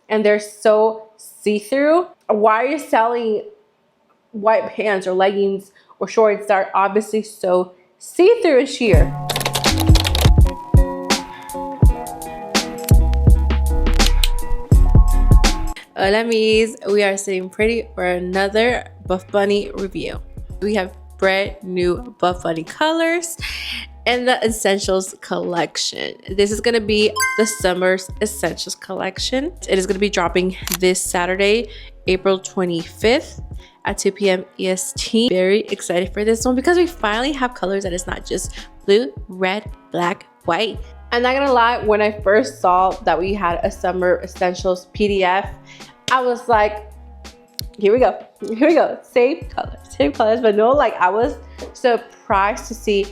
and they're so see-through. Why are you selling white pants or leggings or shorts that are obviously so see-through and sheer? Hola mis, we are sitting pretty for another Buffbunny review. We have brand new Buffbunny colors and the Essentials collection. This is going to be the Summer's Essentials collection. It is going to be dropping this Saturday, April 25th at 2 p.m. EST. Very excited for this one because we finally have colors that is not just blue, red, black, white. I'm not gonna lie, when I first saw that we had a Summer Essentials PDF, I was like, here we go, same colors. But no, like, I was surprised to see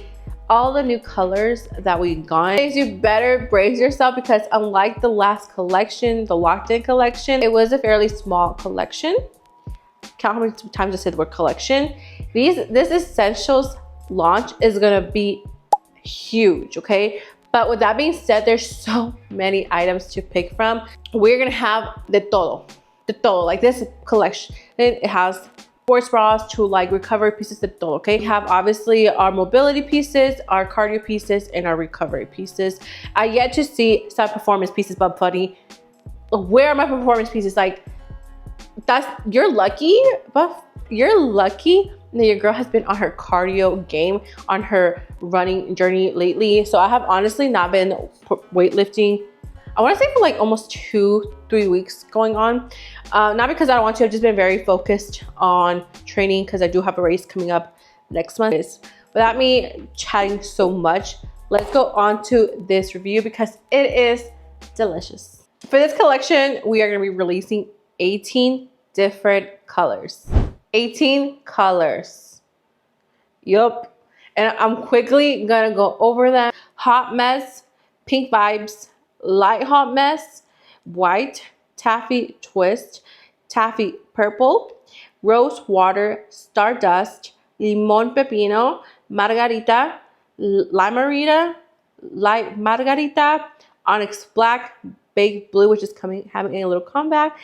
all the new colors that we got. You better brace yourself because unlike the last collection, the locked-in collection, it was a fairly small collection. Count how many times I said the word collection. This Essentials launch is gonna be huge, okay? But with that being said, there's so many items to pick from. We're gonna have de todo, like this collection. It has sports bras to like recovery pieces, de todo, okay? We have obviously our mobility pieces, our cardio pieces, and our recovery pieces. I yet to see some performance pieces, but Buffbunny, where are my performance pieces? Like, you're lucky, Buff. You're lucky that your girl has been on her cardio game, on her running journey lately. So I have honestly not been weightlifting, I want to say for like almost 2-3 weeks going on. Not because I don't want to, I've just been very focused on training because I do have a race coming up next month. Without me chatting so much, let's go on to this review because it is delicious. For this collection, we are going to be releasing 18 different colors. 18 colors. Yup. And I'm quickly gonna go over them. Hot Mess, Pink Vibes, Light Hot Mess, White, Taffy Twist, Taffy Purple, Rose Water, Stardust, Limon Pepino, Margarita, Limerita, Light Margarita, Onyx Black, Baked Blue, which is having a little comeback,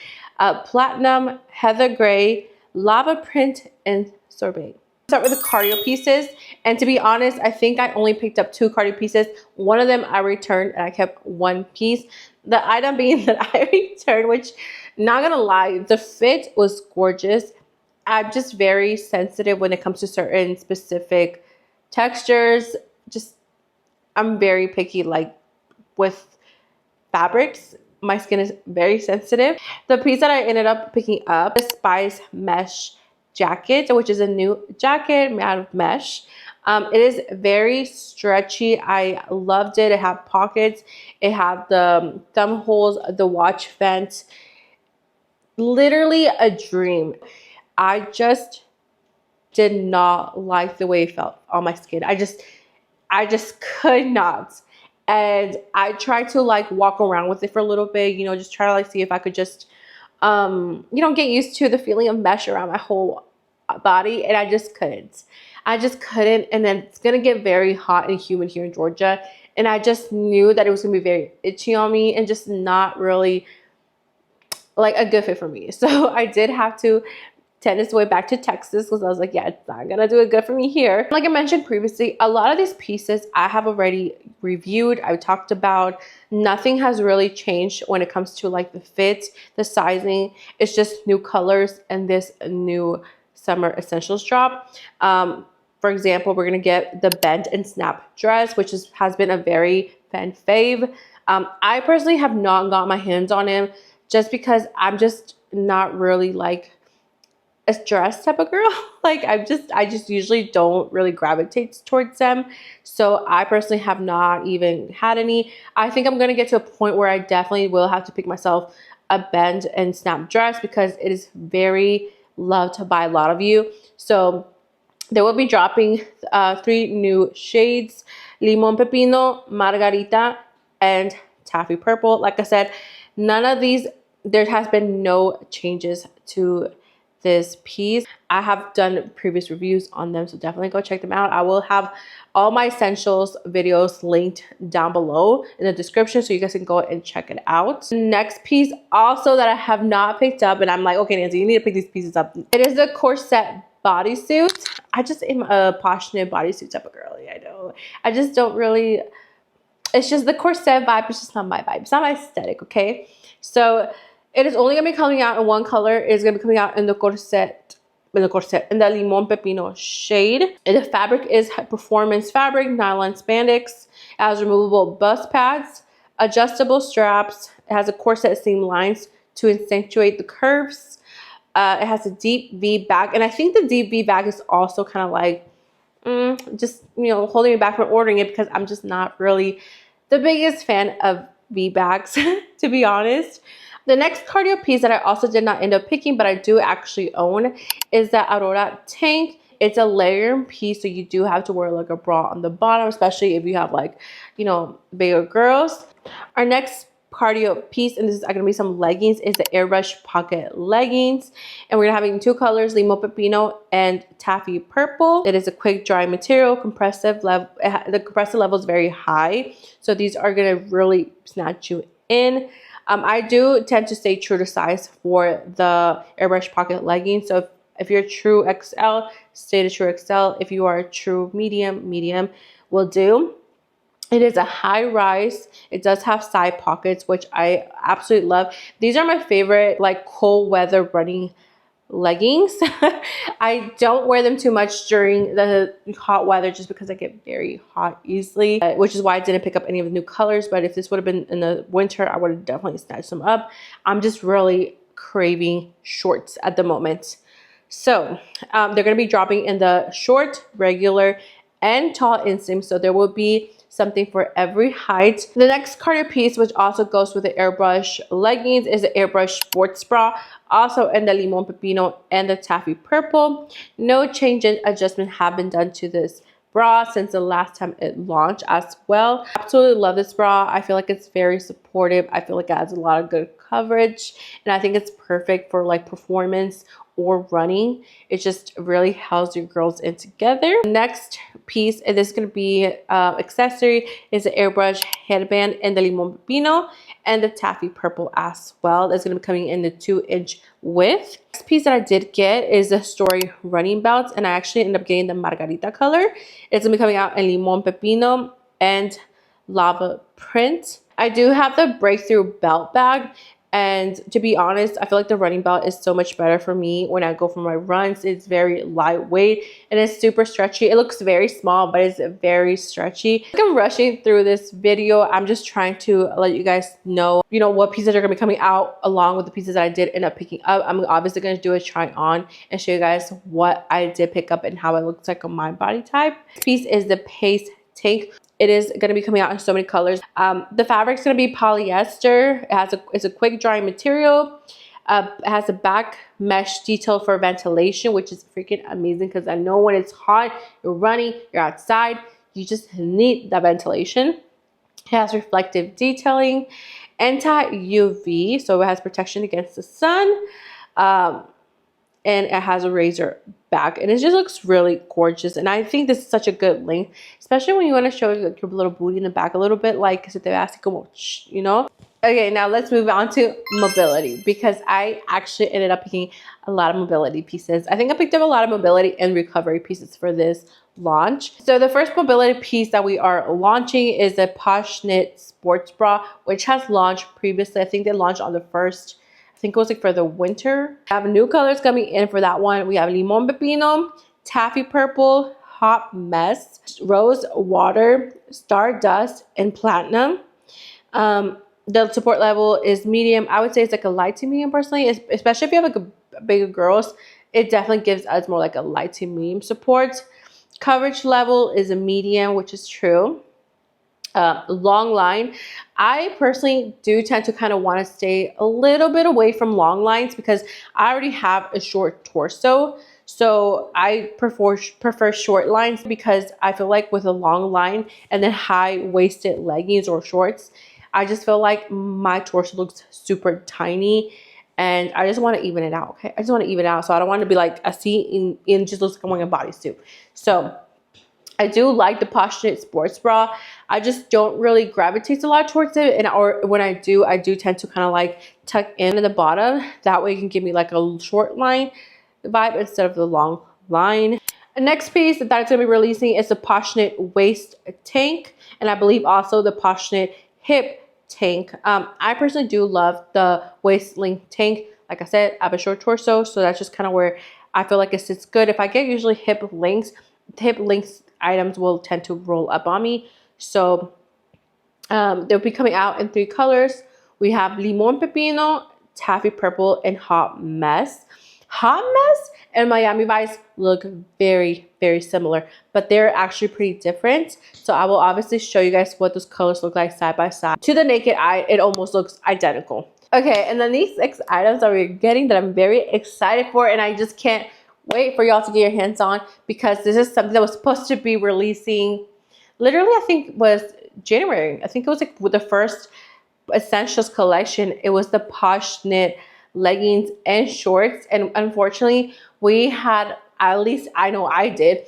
Platinum, Heather Gray, Lava Print, and Sorbet. Start with the cardio pieces, and to be honest, I think I only picked up 2 cardio pieces. One of them I returned and I kept 1 piece. The item being that I returned, which, not gonna lie, the fit was gorgeous. I'm just very sensitive when it comes to certain specific textures. I'm very picky, like with fabrics. My skin is very sensitive. The piece that I ended up picking up is Spice Mesh Jacket, which is a new jacket made out of mesh. It is very stretchy. I loved it. It had pockets. It had the thumb holes, the watch vent. Literally a dream. I just did not like the way it felt on my skin. I just could not. And I tried to like walk around with it for a little bit, you know, just try to like see if I could just, you know, get used to the feeling of mesh around my whole body. And I just couldn't. And then it's going to get very hot and humid here in Georgia. And I just knew that it was going to be very itchy on me and just not really like a good fit for me. So I did have to send this way back to Texas because I was like, yeah, it's not gonna do it good for me here. Like I mentioned previously, a lot of these pieces I have already reviewed, I've talked about. Nothing has really changed when it comes to like the fit, the sizing. It's just new colors and this new Summer Essentials drop. For example, we're gonna get the bend and snap dress, which has been a very fan fave. I personally have not got my hands on him just because I'm just not really like a dress type of girl. Like I just usually don't really gravitate towards them. So I personally have not even had any. I think I'm going to get to a point where I definitely will have to pick myself a bend and snap dress because it is very loved by a lot of you. So they will be dropping 3 new shades: Limon Pepino, Margarita, and Taffy Purple. Like I said, none of these, there has been no changes to this piece. I have done previous reviews on them, so definitely go check them out. I will have all my essentials videos linked down below in the description so you guys can go and check it out. Next piece also that I have not picked up, and I'm like, okay, Nancy, you need to pick these pieces up. It is the corset bodysuit. I just am a passionate bodysuit type of girly. I know. I just don't really, it's just the corset vibe. It's just not my vibe. It's not my aesthetic, okay? So it is only going to be coming out in one color. It's going to be coming out in the corset, in the limon pepino shade. And the fabric is performance fabric, nylon spandex. It has removable bust pads, adjustable straps. It has a corset seam lines to accentuate the curves. It has a deep V back, and I think the deep V back is also kind of like just, you know, holding me back from ordering it because I'm just not really the biggest fan of V backs, to be honest. The next cardio piece that I also did not end up picking, but I do actually own, is the Aurora tank. It's a layering piece, so you do have to wear like a bra on the bottom, especially if you have like, you know, bigger girls. Our next cardio piece, and this is going to be some leggings, is the airbrush pocket leggings, and we're gonna have it in two colors, limon pepino and taffy purple. It is a quick dry material. Compressive level, the compressive level is very high, so these are gonna really snatch you in. I do tend to stay true to size for the airbrush pocket leggings, so if you're true XL, stay to true XL. If you are a true medium will do. It is a high rise. It does have side pockets, which I absolutely love. These are my favorite, like, cold weather running leggings. I don't wear them too much during the hot weather just because I get very hot easily, which is why I didn't pick up any of the new colors. But if this would have been in the winter, I would have definitely snatched them up. I'm just really craving shorts at the moment. So they're going to be dropping in the short, regular, and tall inseam. So there will be something for every height. The next cardio piece, which also goes with the airbrush leggings, is the airbrush sports bra, also in the limon pepino and the taffy purple. No change in adjustment have been done to this bra since the last time it launched as well. Absolutely love this bra. I feel like it's very supportive. I feel like it has a lot of good coverage, and I think it's perfect for like performance or running. It just really holds your girls in together. Next piece, and this is going to be accessory, is the airbrush headband in the limon pepino and the taffy purple as well. That's going to be coming in the 2-inch width. Next piece that I did get is the Story running belt, and I actually ended up getting the margarita color. It's going to be coming out in limon pepino and lava print. I do have the breakthrough belt bag, and to be honest, I feel like the running belt is so much better for me when I go for my runs. It's very lightweight and it's super stretchy. It looks very small, but it's very stretchy. I'm rushing through this video. I'm just trying to let you guys know, you know, what pieces are going to be coming out along with the pieces that I did end up picking up. I'm obviously going to do a try on and show you guys what I did pick up and how it looks like on my body type. This piece is the Pace tank. It is going to be coming out in so many colors. The fabric's going to be polyester. It's a quick drying material. It has a back mesh detail for ventilation, which is freaking amazing because I know when it's hot, you're running, you're outside, you just need that ventilation. It has reflective detailing, anti-UV, so it has protection against the sun, and it has a razor back, and it just looks really gorgeous. And I think this is such a good length, especially when you want to show like your little booty in the back a little bit, like se te ve así como, you know. Okay, now let's move on to mobility, because I actually ended up picking a lot of mobility pieces. I think I picked up a lot of mobility and recovery pieces for this launch. So the first mobility piece that we are launching is the Posh Knit sports bra, which has launched previously. I think they launched on the first, I think it was like for the winter. I have new colors coming in for that one. We have limon pepino, taffy purple, hot mess, rose water, stardust, and platinum. The support level is medium. I would say it's like a light to medium personally, especially if you have like a bigger girls. It definitely gives us more like a light to medium support. Coverage level is a medium, which is true. Long line. I personally do tend to kind of want to stay a little bit away from long lines because I already have a short torso. So I prefer short lines because I feel like with a long line and then high-waisted leggings or shorts, I just feel like my torso looks super tiny and I just want to even it out. Okay, I just want to even it out, so I don't want to be like a C in just looks like I'm wearing a bodysuit. So I do like the Poshnit sports bra. I just don't really gravitate a lot towards it, and or when I do tend to kind of like tuck in at the bottom. That way it can give me like a short line vibe instead of the long line. The next piece that it's going to be releasing is the Poshnit waist tank, and I believe also the Poshnit hip tank. I personally do love the waist length tank. Like I said, I have a short torso, so that's just kind of where I feel like it sits good. If I get usually hip lengths items will tend to roll up on me. So they'll be coming out in 3 colors. We have Limon Pepino, Taffy Purple, and Hot Mess. Hot Mess and Miami Vice look very, very similar, but they're actually pretty different. So I will obviously show you guys what those colors look like side by side. To the naked eye, it almost looks identical. Okay, and then these 6 items that we're getting that I'm very excited for, and I just can't wait for y'all to get your hands on, because this is something that was supposed to be releasing literally, I think was January. I think it was like with the first essentials collection. It was the Poshnit leggings and shorts, and unfortunately we had, at least I know I did,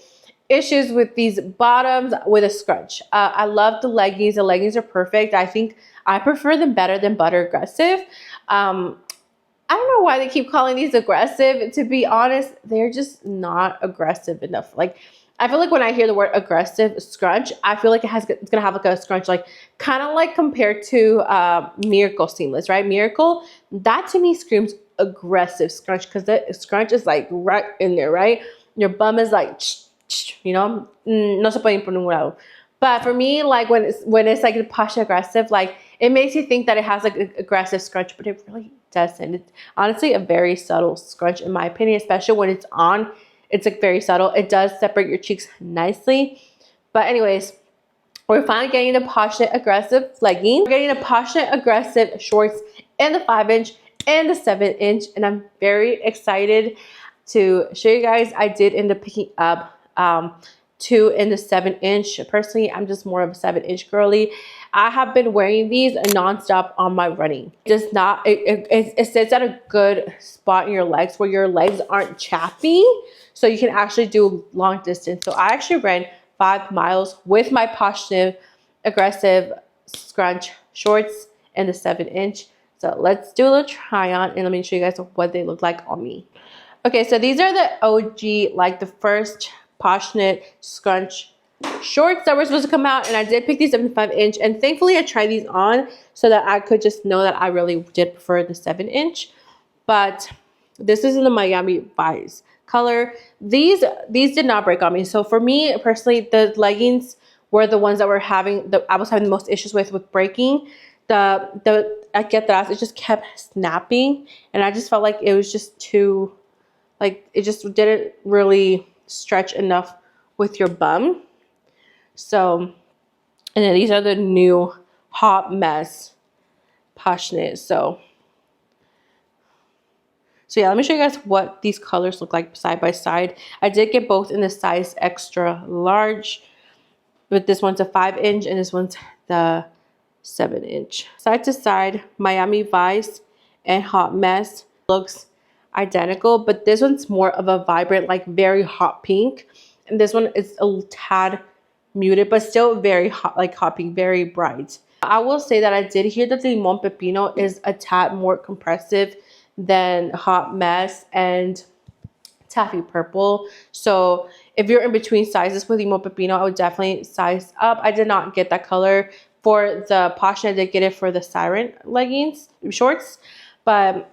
issues with these bottoms with a scrunch. I love the leggings. The leggings are perfect. I think I prefer them better than Butter Aggressive. I don't know why they keep calling these aggressive. To be honest, they're just not aggressive enough. Like, I feel like when I hear the word aggressive scrunch, I feel like it's gonna have like a scrunch, like kind of like compared to Miracle Seamless, right? Miracle, that to me screams aggressive scrunch, because the scrunch is like right in there, right? Your bum is like, you know, no se puede ir por ningún lado. But for me, like when it's like a posh aggressive, like it makes you think that it has like an aggressive scrunch, but it really doesn't. It's honestly a very subtle scrunch in my opinion, especially when it's on. It's like very subtle. It does separate your cheeks nicely. But anyways, we're finally getting the Poshnit aggressive leggings. We're getting the Poshnit aggressive shorts in the 5-inch and the 7-inch, and I'm very excited to show you guys. I did end up picking up 2 in the 7-inch. Personally, I'm just more of a 7-inch girly. I have been wearing these nonstop on my running. It does not, it sits at a good spot in your legs where your legs aren't chappy, so you can actually do long distance. So I actually ran 5 miles with my Poshnit aggressive scrunch shorts in the 7-inch. So let's do a little try on, and let me show you guys what they look like on me. Okay, so these are the OG, like the first Poshnit scrunch shorts that were supposed to come out, and I did pick these up in the 5-inch, and thankfully I tried these on so that I could just know that I really did prefer the 7-inch. But this is in the Miami Vice color. These did not break on me. So for me personally, the leggings were the ones that were I was having the most issues with breaking. I get that it just kept snapping, and I just felt like it was just too, like it just didn't really stretch enough with your bum. So, and then these are the new Hot Mess Poshnit. So yeah, let me show you guys what these colors look like side by side. I did get both in the size extra large, but this one's a 5-inch and this one's the 7-inch. Side to side, Miami Vice and Hot Mess looks identical, but this one's more of a vibrant, like very hot pink, and this one is a tad muted, but still very hot, like hot pink, very bright. I will say that I did hear that the Limon Pepino is a tad more compressive than Hot Mess and Taffy Purple. So if you're in between sizes with Limon Pepino, I would definitely size up. I did not get that color for the Poshnit. I did get it for the Siren leggings shorts, but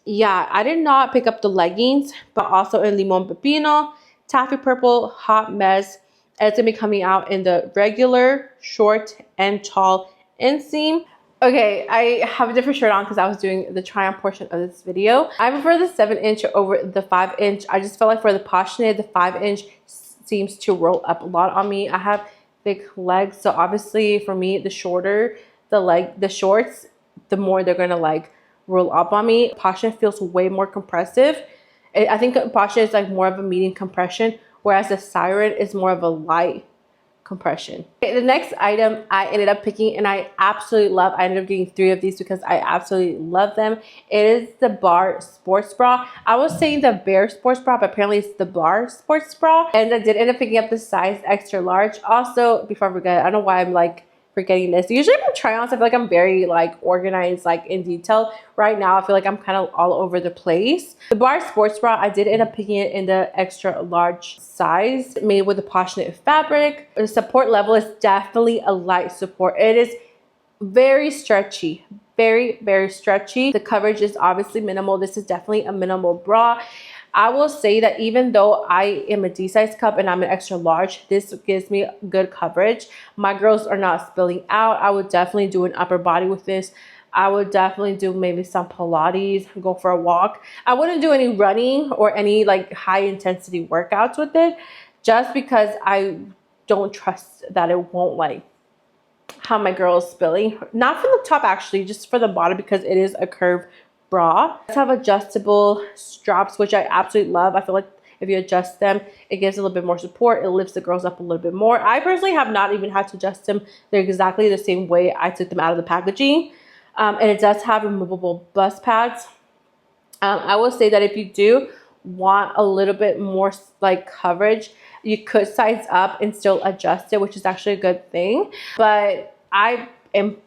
yeah, I did not pick up the leggings, but also in Limon Pepino, Taffy Purple, Hot Mess. And it's gonna be coming out in the regular, short, and tall inseam. Okay, I have a different shirt on because I was doing the try on portion of this video. I prefer the 7-inch over the 5-inch. I just felt like for the Poshnit, the 5-inch seems to roll up a lot on me. I have big legs, so obviously for me, the shorter the shorts, the more they're gonna like roll up on me. Poshnit feels way more compressive. I think Poshnit is like more of a medium compression, whereas the Siren is more of a light compression. Okay, the next item I ended up picking, and I absolutely love, I ended up getting 3 of these because I absolutely love them. It is the Bar sports bra. I was saying the Bear sports bra, but apparently it's the Bar sports bra. And I did end up picking up the size extra large. Also, before I forget, I don't know why I'm like forgetting this. Usually when try-ons, I feel like I'm very like organized, like in detail. Right now, I feel like I'm kind of all over the place. The Bar sports bra, I did end up picking it in the extra large size, made with a posh knit fabric. The support level is definitely a light support. It is very stretchy, very stretchy. The coverage is obviously minimal. This is definitely a minimal bra. I will say that even though I am a D size cup and I'm an extra large, this gives me good coverage. My girls are not spilling out. I would definitely do an upper body with this. I would definitely do maybe some Pilates, go for a walk. I wouldn't do any running or any like high intensity workouts with it, just because I don't trust that it won't like how my girl is spilling. Not from the top actually, just for the bottom, because it is a curved bra. Let's have adjustable straps, which I absolutely love. I feel like if you adjust them, it gives a little bit more support. It lifts the girls up a little bit more. I personally have not even had to adjust them. They're exactly the same way I took them out of the packaging. And it does have removable bust pads. I will say that if you do want a little bit more like coverage, you could size up and still adjust it, which is actually a good thing. But I am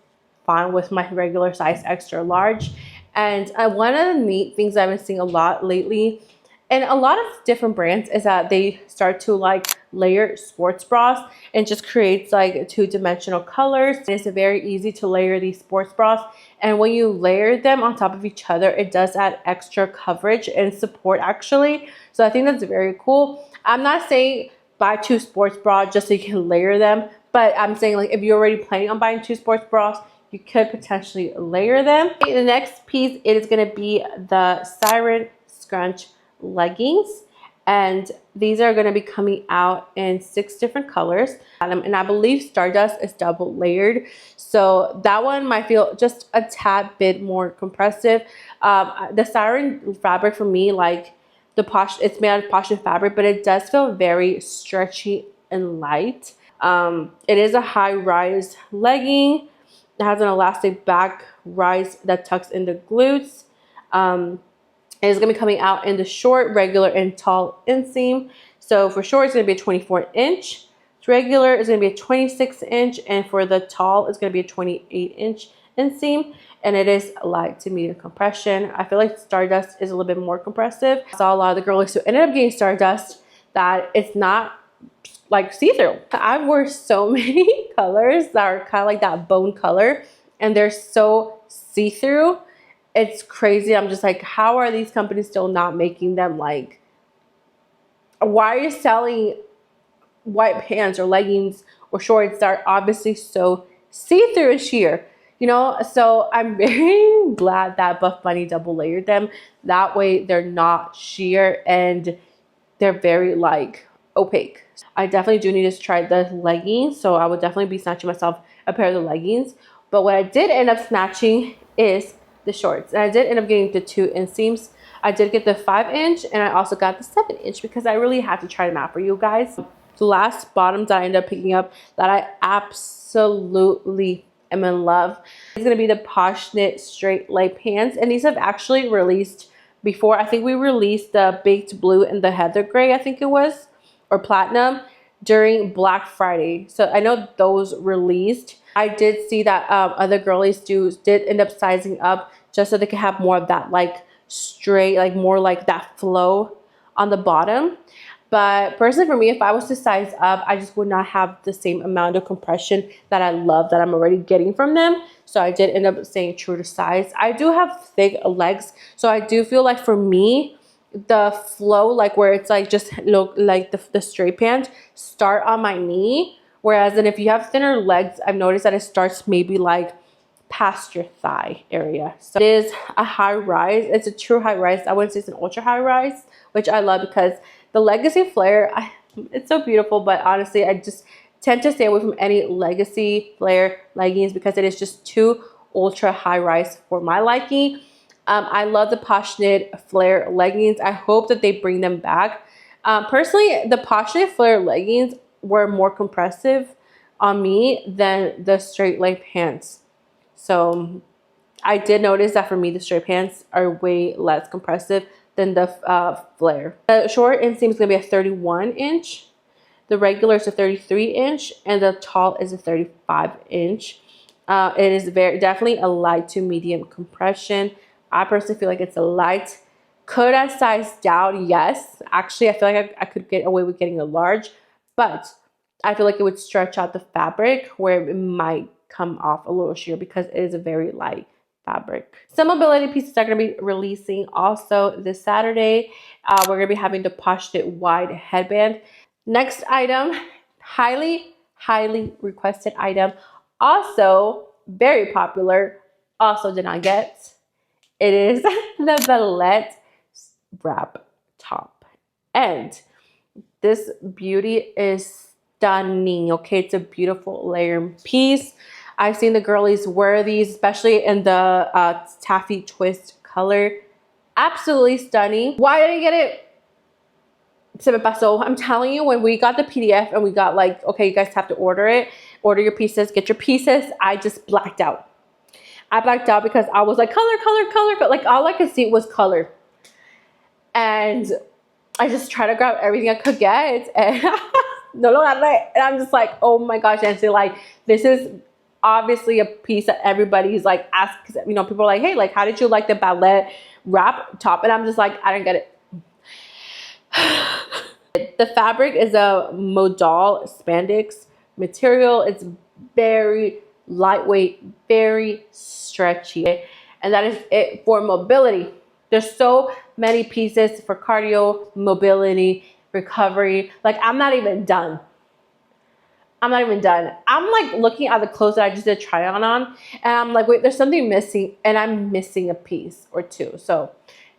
fine with my regular size extra large. And one of the neat things I've been seeing a lot lately, and a lot of different brands, is that they start to like layer sports bras and just creates like two-dimensional colors. And it's very easy to layer these sports bras. And when you layer them on top of each other, it does add extra coverage and support actually. So I think that's very cool. I'm not saying buy 2 sports bras just so you can layer them, but I'm saying like if you're already planning on buying 2 sports bras, you could potentially layer them. Okay, the next piece, it is going to be the Siren Scrunch leggings, and these are going to be coming out in 6 different colors, and I believe Stardust is double layered, so that one might feel just a tad bit more compressive. The Siren fabric for me, like the posh, it's made out of posh fabric, but it does feel very stretchy and light. It is a high rise legging. It has an elastic back rise that tucks in the glutes. It is going to be coming out in the short, regular, and tall inseam. So for short, it's going to be a 24-inch. Regular is going to be a 26-inch. And for the tall, it's going to be a 28-inch inseam. And it is light to medium compression. I feel like Stardust is a little bit more compressive. I saw a lot of the girls who ended up getting Stardust that it's not like see-through. I wore so many colors that are kind of like that bone color, and they're so see-through. It's crazy. I'm just like, how are these companies still not making them? Like, why are you selling white pants or leggings or shorts that are obviously so see-through and sheer? You know, so I'm very glad that Buffbunny double layered them. That way they're not sheer and they're very like opaque. I definitely do need to try the leggings, so I would definitely be snatching myself a pair of the leggings. But what I did end up snatching is the shorts, and I did end up getting the 2 inseams. I did get the 5-inch, and I also got the 7-inch because I really had to try them out for you guys. The last bottoms I ended up picking up that I absolutely am in love is going to be the Posh Knit straight leg pants, and these have actually released before. I think we released the baked blue and the heather gray, I think it was, or platinum, during Black Friday. So I know those released. I did see that other girlies did end up sizing up just so they could have more of that like straight, like more like that flow on the bottom. But personally for me, if I was to size up, I just would not have the same amount of compression that I love that I'm already getting from them. So I did end up staying true to size. I do have thick legs, so I do feel like for me, the flow, like where it's like just look like the straight pants start on my knee, whereas then if you have thinner legs, I've noticed that it starts maybe like past your thigh area. So it is a high rise. It's a true high rise. I wouldn't say it's an ultra high rise, which I love because the legacy flare, it's so beautiful, but honestly I just tend to stay away from any legacy flare leggings because it is just too ultra high rise for my liking. I love the Posh Knit flare leggings. I hope that they bring them back. Personally, the Posh Knit flare leggings were more compressive on me than the straight leg pants. So I did notice that for me, the straight pants are way less compressive than the flare. The short inseam is going to be a 31 inch. The regular is a 33 inch, and the tall is a 35 inch. It is definitely a light to medium compression. I personally feel like it's a light. Could I size down? Yes. Actually, I feel like I could get away with getting a large, but I feel like it would stretch out the fabric where it might come off a little sheer because it is a very light fabric. Some mobility pieces are going to be releasing also this Saturday. We're going to be having the Posh It wide headband. Next item, highly requested item, also very popular, also did not get. It is the ballet wrap top, and this beauty is stunning. Okay, it's a beautiful layer piece. I've seen the girlies wear these, especially in the taffy twist color. Absolutely stunning. Why did I get it? Se me pasó. I'm telling you, when we got the PDF and we got like, okay, you guys have to order it, order your pieces, get your pieces, I just blacked out. I blacked out because I was like, color. Like all I could see was color. And I just tried to grab everything I could get. And no lo agarré. And I'm just like, oh my gosh, Nancy, like this is obviously a piece that everybody's like asks, you know, people are like, hey, like how did you like the ballet wrap top? And I'm just like, I didn't get it. The fabric is a modal spandex material. It's very lightweight, very stretchy, and that is it for mobility. There's so many pieces for cardio, mobility, recovery. Like I'm not even done. I'm like looking at the clothes that I just did try on, and I'm like, wait, there's something missing, and I'm missing a piece or two. So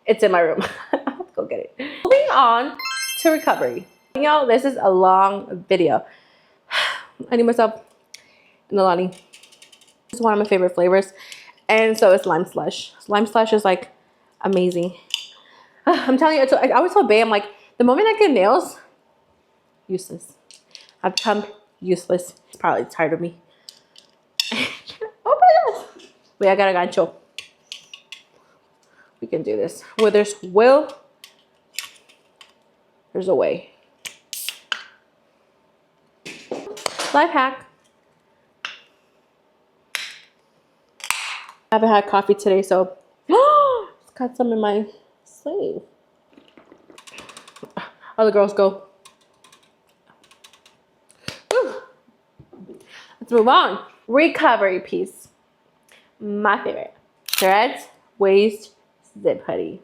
it's in my room. I'll go get it. Moving on to recovery. Y'all, this is a long video. I need myself in the Lani. It's one of my favorite flavors. And so it's lime slush. Lime slush is like amazing. I'm telling you, I always tell Bae, I'm like, the moment I get nails, useless. I've become useless. He's probably tired of me. Oh my gosh. Wait, I got a gancho. We can do this. Where there's will, there's a way. Life hack. I haven't had coffee today, so it's got some in my sleeve. Other girls go. Whew. Let's move on. Recovery piece. My favorite. Threads, waist, zip hoodie.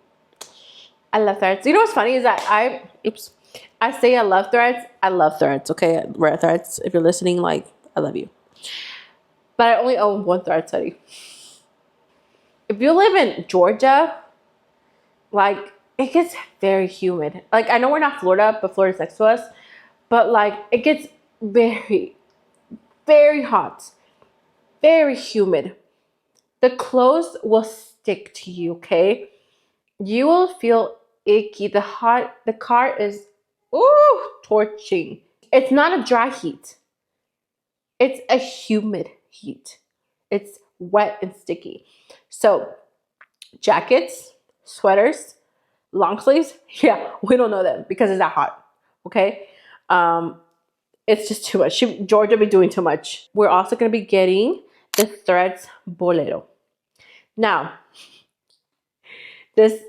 I love threads. You know what's funny is that I say I love threads. I love threads, okay? Rare threads. If you're listening, like, I love you. But I only own one thread hoodie. If you live in Georgia, like, it gets very humid. Like, I know we're not Florida, but Florida's next to us. But, like, it gets very, very hot. Very humid. The clothes will stick to you, okay? You will feel icky. The car is, ooh, torching. It's not a dry heat. It's a humid heat. It's wet and sticky. So, jackets, sweaters, long sleeves, yeah, we don't know them because it's that hot, okay? It's just too much. Georgia be doing too much. We're also going to be getting the threads bolero. Now, this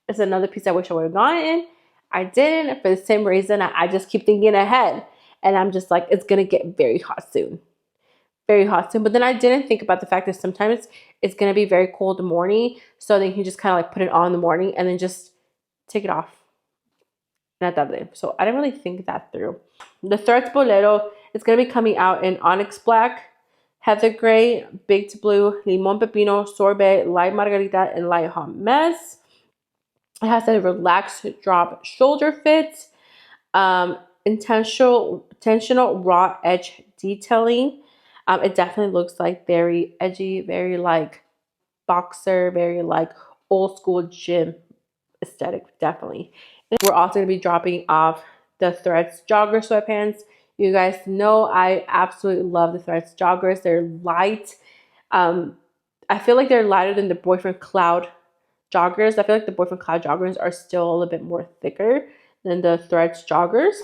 is another piece I wish I would have gotten. I didn't for the same reason. I just keep thinking ahead. And I'm just like, it's going to get very hot soon. Very hot soon. But then I didn't think about the fact that sometimes it's going to be very cold in the morning. So then you can just kind of like put it on in the morning and then just take it off. Not that day. So I didn't really think that through. The Threads Bolero is going to be coming out in Onyx Black, Heather Gray, Baked Blue, Limon Pepino, Sorbet, Light Margarita, and Light Hot Mess. It has a relaxed drop shoulder fit, intentional raw edge detailing. It definitely looks like very edgy, very like boxer, very like old school gym aesthetic, definitely. We're also going to be dropping off the Threads jogger sweatpants. You guys know I absolutely love the Threads joggers. They're light. I feel like they're lighter than the Boyfriend Cloud joggers. I feel like the Boyfriend Cloud joggers are still a little bit more thicker than the Threads joggers.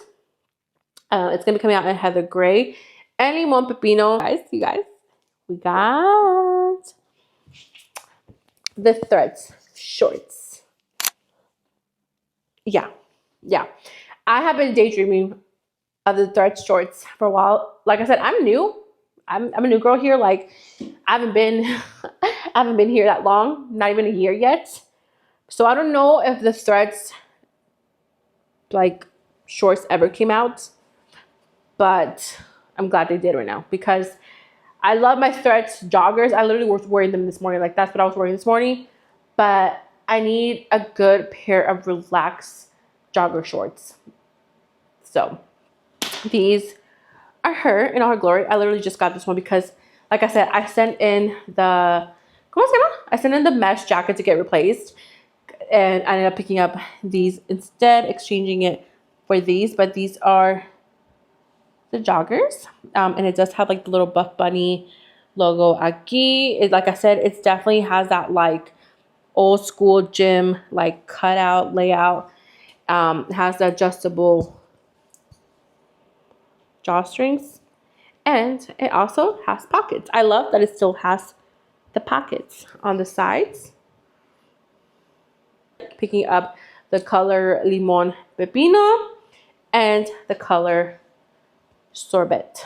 It's gonna be coming out in Heather Gray and Limon Pepino. You guys, we got the Threads shorts. Yeah. I have been daydreaming of the Threads shorts for a while. Like I said, I'm new. I'm a new girl here. Like I haven't been I haven't been here that long, not even a year yet. So I don't know if the Threads like shorts ever came out, but I'm glad they did right now because I love my Threads joggers. I literally was wearing them this morning. Like that's what I was wearing this morning. But I need a good pair of relaxed jogger shorts. So these are her in all her glory. I literally just got this one because, like I said, I sent in the mesh jacket to get replaced, and I ended up picking up these instead, exchanging it for these. But these are the joggers, and it does have like the little Buffbunny logo aquí. Like I said, it definitely has that like old school gym like cutout layout. It has the adjustable drawstrings, and it also has pockets. I love that it still has the pockets on the sides. Picking up the color Limon Pepino and the color Sorbet,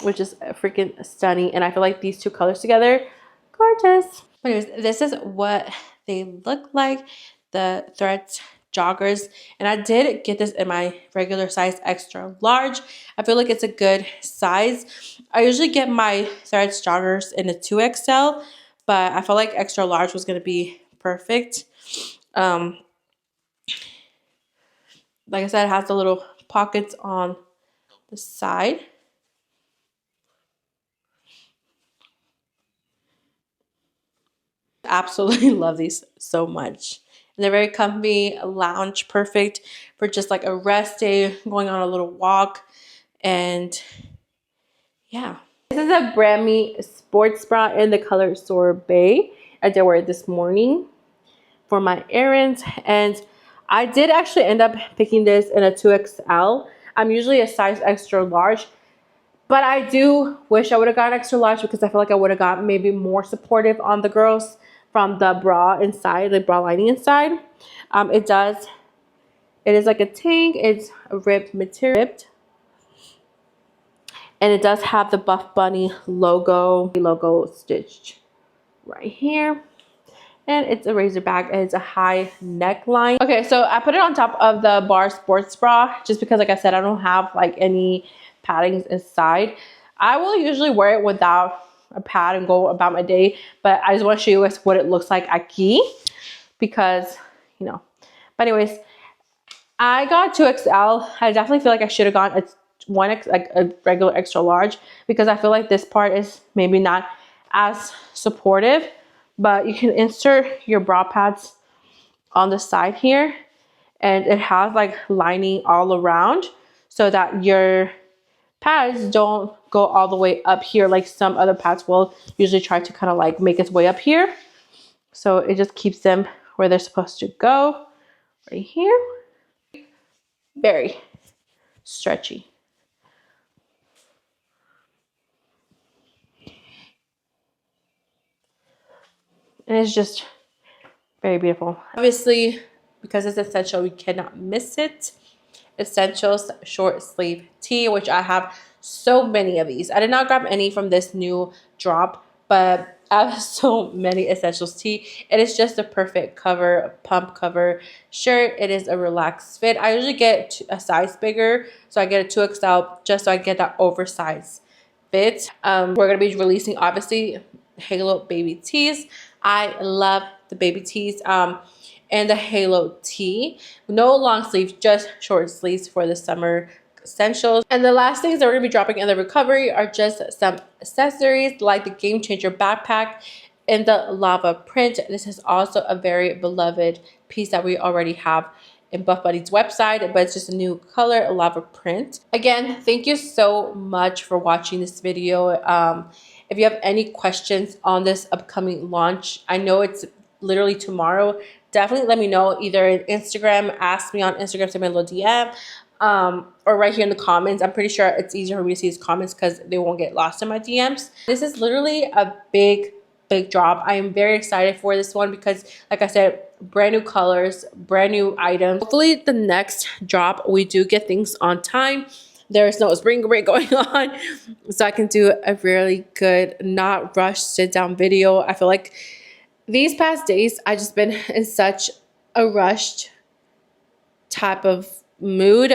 which is freaking stunning. And I feel like these two colors together, gorgeous. Anyways, this is what they look like, the Threads joggers. And I did get this in my regular size extra large. I feel like it's a good size. I usually get my Threads joggers in a 2XL, but I felt like extra large was going to be perfect. Like I said, it has the little pockets on the side. Absolutely love these so much. And they're very comfy, lounge perfect for just like a rest day, going on a little walk. And yeah. This is a Brammy sports bra in the color Sorbet. I did wear it this morning for my errands. And I did actually end up picking this in a 2XL. I'm usually a size extra large. But I do wish I would have gotten extra large because I feel like I would have got maybe more supportive on the girls from the bra inside, the bra lining inside. It is like a tank. It's a ribbed material. And it does have the Buffbunny logo stitched right here. And it's a razor back and it's a high neckline. Okay, so I put it on top of the bar sports bra just because, like I said, I don't have like any paddings inside. I will usually wear it without a pad and go about my day, but I just want to show you guys what it looks like aquí because, you know. But anyways, I got 2XL. I definitely feel like I should have gotten a regular extra large because I feel like this part is maybe not as supportive, but you can insert your bra pads on the side here, and it has like lining all around so that your pads don't go all the way up here like some other pads will usually try to kind of like make its way up here. So it just keeps them where they're supposed to go, right here. Very stretchy. And it's just very beautiful. Obviously, because it's essential, we cannot miss it. Essentials short sleeve tee, which I have so many of these. I did not grab any from this new drop, but I have so many essentials tee. It is just a perfect cover, pump cover shirt. It is a relaxed fit. I usually get a size bigger, so I get a 2XL just so I get that oversized fit. We're gonna be releasing obviously Halo baby tees. I love the baby tees. And the Halo tee. No long sleeves, just short sleeves for the summer essentials. And the last things that we're going to be dropping in the recovery are just some accessories like the Game Changer backpack in the lava print. This is also a very beloved piece that we already have in Buff Bunny's website, but it's just a new color, a lava print. Again, thank you so much for watching this video. If you have any questions on this upcoming launch, I know it's literally tomorrow. Definitely let me know, either in Instagram, ask me on Instagram, send me a little DM, or right here in the comments. I'm pretty sure it's easier for me to see these comments because they won't get lost in my DMs. This is literally a big drop. I am very excited for this one because, like I said, brand new colors, brand new items. Hopefully the next drop we do get things on time. There is no spring break going on, so I can do a really good, not rushed sit down video. I feel like these past days I just been in such a rushed type of mood.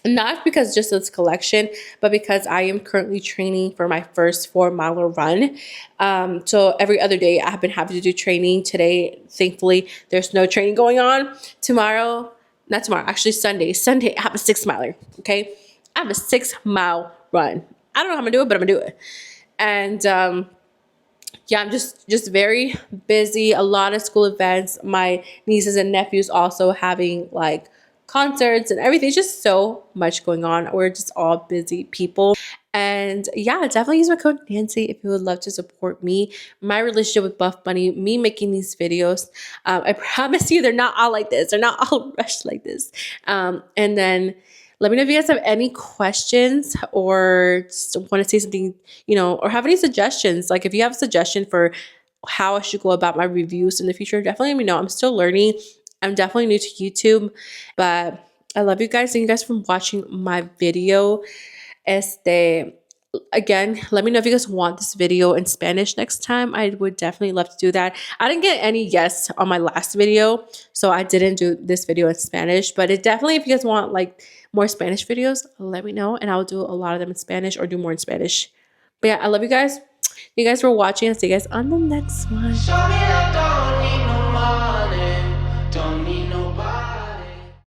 Not because just of this collection, but because I am currently training for my first 4-mile run. So every other day I have been having to do training. Today, thankfully, there's no training going on. Tomorrow, not tomorrow, actually Sunday, I have a 6-miler, okay? I have a 6-mile run. I don't know how I'm gonna do it, but I'm gonna do it. And yeah, I'm just very busy. A lot of school events. My nieces and nephews also having like concerts and everything. It's just so much going on. We're just all busy people. And yeah, definitely use my code Nancy if you would love to support me, my relationship with Buff Bunny, me making these videos. I promise you they're not all like this. They're not all rushed like this. And then let me know if you guys have any questions or just want to say something, you know, or have any suggestions. Like if you have a suggestion for how I should go about my reviews in the future, definitely let me know. I'm still learning. I'm definitely new to YouTube, but I love you guys. Thank you guys for watching my video. Again, let me know if you guys want this video in Spanish next time. I would definitely love to do that. I didn't get any yes on my last video, so I didn't do this video in Spanish, but it definitely, if you guys want like more Spanish videos, let me know and I'll do a lot of them in Spanish or do more in Spanish. But yeah, I love you guys. Thank you guys for watching. I'll see you guys on the next one.